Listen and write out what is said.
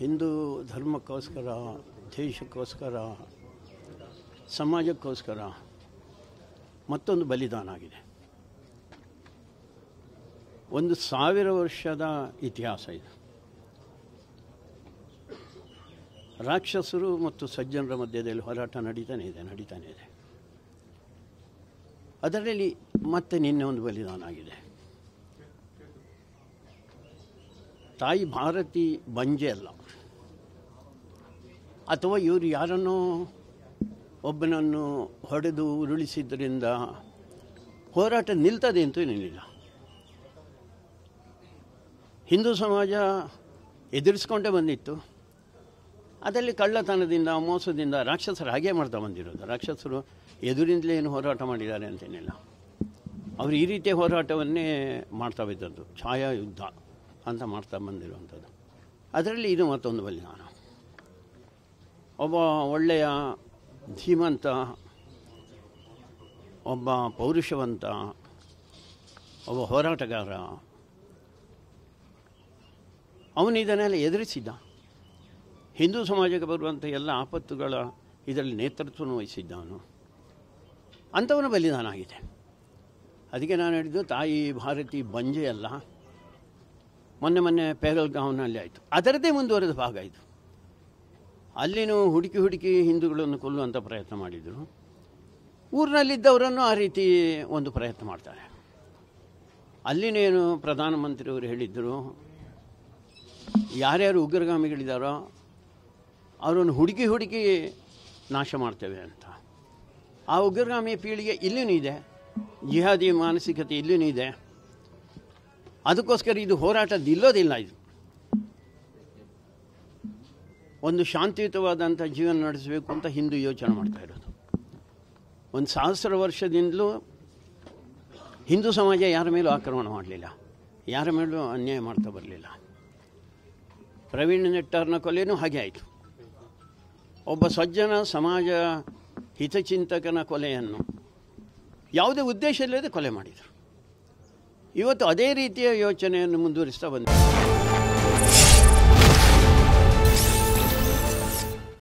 ಹಿಂದೂ ಧರ್ಮಕ್ಕೋಸ್ಕರ, ದೇಶಕ್ಕೋಸ್ಕರ, ಸಮಾಜಕ್ಕೋಸ್ಕರ ಮತ್ತೊಂದು ಬಲಿದಾನ ಆಗಿದೆ. 1000 ವರ್ಷದ ಇತಿಹಾಸ ಇದು. ರಾಕ್ಷಸರು ಮತ್ತು ಸಜ್ಜನರ ಮಧ್ಯದಲ್ಲಿ ಹೋರಾಟ ನಡೀತಾನೆ ಇದೆ. ಅದರಲ್ಲಿ ಮತ್ತೆ ನಿನ್ನೆ ಒಂದು ಬಲಿದಾನ ಆಗಿದೆ. ತಾಯಿ ಭಾರತಿ ಬಂಜೆ ಅಲ್ಲ, ಅಥವಾ ಇವರು ಯಾರನ್ನೋ ಒಬ್ಬನನ್ನು ಹೊಡೆದು ಉರುಳಿಸಿದ್ರಿಂದ ಹೋರಾಟ ನಿಲ್ತದೆ ಅಂತೂ ಏನಿಲ್ಲ. ಹಿಂದೂ ಸಮಾಜ ಎದುರಿಸ್ಕೊಂಡೇ ಬಂದಿತ್ತು. ಅದರಲ್ಲಿ ಕಳ್ಳತನದಿಂದ, ಮೋಸದಿಂದ ರಾಕ್ಷಸರು ಹಾಗೇ ಮಾಡ್ತಾ ಬಂದಿರೋದು. ರಾಕ್ಷಸರು ಎದುರಿಂದಲೇ ಏನು ಹೋರಾಟ ಮಾಡಿದ್ದಾರೆ ಅಂತೇನಿಲ್ಲ. ಅವರು ಈ ರೀತಿಯ ಹೋರಾಟವನ್ನೇ ಮಾಡ್ತಾ ಬಿದ್ದದ್ದು, ಛಾಯಾ ಯುದ್ಧ ಅಂತ ಮಾಡ್ತಾ ಬಂದಿರುವಂಥದ್ದು. ಅದರಲ್ಲಿ ಇದು ಮತ್ತೊಂದು ಬಲಿದಾನ. ಒಬ್ಬ ಒಳ್ಳೆಯ ಧೀಮಂತ, ಒಬ್ಬ ಪೌರುಷವಂತ, ಒಬ್ಬ ಹೋರಾಟಗಾರ, ಅವನು ಇದನ್ನೆಲ್ಲ ಎದುರಿಸಿದ್ದ. ಹಿಂದೂ ಸಮಾಜಕ್ಕೆ ಬರುವಂಥ ಎಲ್ಲ ಆಪತ್ತುಗಳ ಇದರಲ್ಲಿ ನೇತೃತ್ವವನ್ನು ವಹಿಸಿದ್ದವನು. ಅಂಥವನ ಬಲಿದಾನ ಆಗಿದೆ. ಅದಕ್ಕೆ ನಾನು ಹೇಳಿದ್ದು, ತಾಯಿ ಭಾರತಿ ಬಂಜೆ ಅಲ್ಲ. ಮೊನ್ನೆ ಪೆಹಲ್ಗಾಂವ್ನಲ್ಲಿ ಆಯಿತು. ಅದರದ್ದೇ ಮುಂದುವರೆದ ಭಾಗ ಇದು. ಅಲ್ಲಿನೂ ಹುಡುಕಿ ಹಿಂದೂಗಳನ್ನು ಕೊಲ್ಲುವಂಥ ಪ್ರಯತ್ನ ಮಾಡಿದರು. ಊರಿನಲ್ಲಿದ್ದವರನ್ನು ಆ ರೀತಿ ಒಂದು ಪ್ರಯತ್ನ ಮಾಡ್ತಾರೆ. ಅಲ್ಲಿನೇನು ಪ್ರಧಾನಮಂತ್ರಿಯವರು ಹೇಳಿದ್ದರು, ಯಾರ್ಯಾರು ಉಗ್ರಗಾಮಿಗಳಿದ್ದಾರೋ ಅವರನ್ನು ಹುಡುಕಿ ನಾಶ ಮಾಡ್ತೇವೆ ಅಂತ. ಆ ಉಗ್ರಗಾಮಿ ಪೀಳಿಗೆ ಇಲ್ಲಿನೂ ಇದೆ, ಜಿಹಾದಿ ಮಾನಸಿಕತೆ ಇಲ್ಲಿನೂ ಇದೆ. ಅದಕ್ಕೋಸ್ಕರ ಇದು ಹೋರಾಟ ನಿಲ್ಲೋದಿಲ್ಲ. ಇದು ಒಂದು ಶಾಂತಿಯುತವಾದಂಥ ಜೀವನ ನಡೆಸಬೇಕು ಅಂತ ಹಿಂದೂ ಯೋಚನೆ ಮಾಡ್ತಾ ಇರೋದು. 1000 ವರ್ಷದಿಂದಲೂ ಹಿಂದೂ ಸಮಾಜ ಯಾರ ಮೇಲೂ ಆಕ್ರಮಣ ಮಾಡಲಿಲ್ಲ, ಯಾರ ಮೇಲೂ ಅನ್ಯಾಯ ಮಾಡ್ತಾ ಬರಲಿಲ್ಲ. ಪ್ರವೀಣ್ ನೆಟ್ಟಾರ್ನ ಕೊಲೆಯೂ ಹಾಗೆ ಆಯಿತು. ಒಬ್ಬ ಸಜ್ಜನ ಸಮಾಜ ಹಿತಚಿಂತಕನ ಕೊಲೆಯನ್ನು ಯಾವುದೇ ಉದ್ದೇಶ ಇಲ್ಲದೆ ಕೊಲೆ ಮಾಡಿದರು. ಇವತ್ತು ಅದೇ ರೀತಿಯ ಯೋಚನೆಯನ್ನು ಮುಂದುವರಿಸ್ತಾ ಬಂದಿದೆ.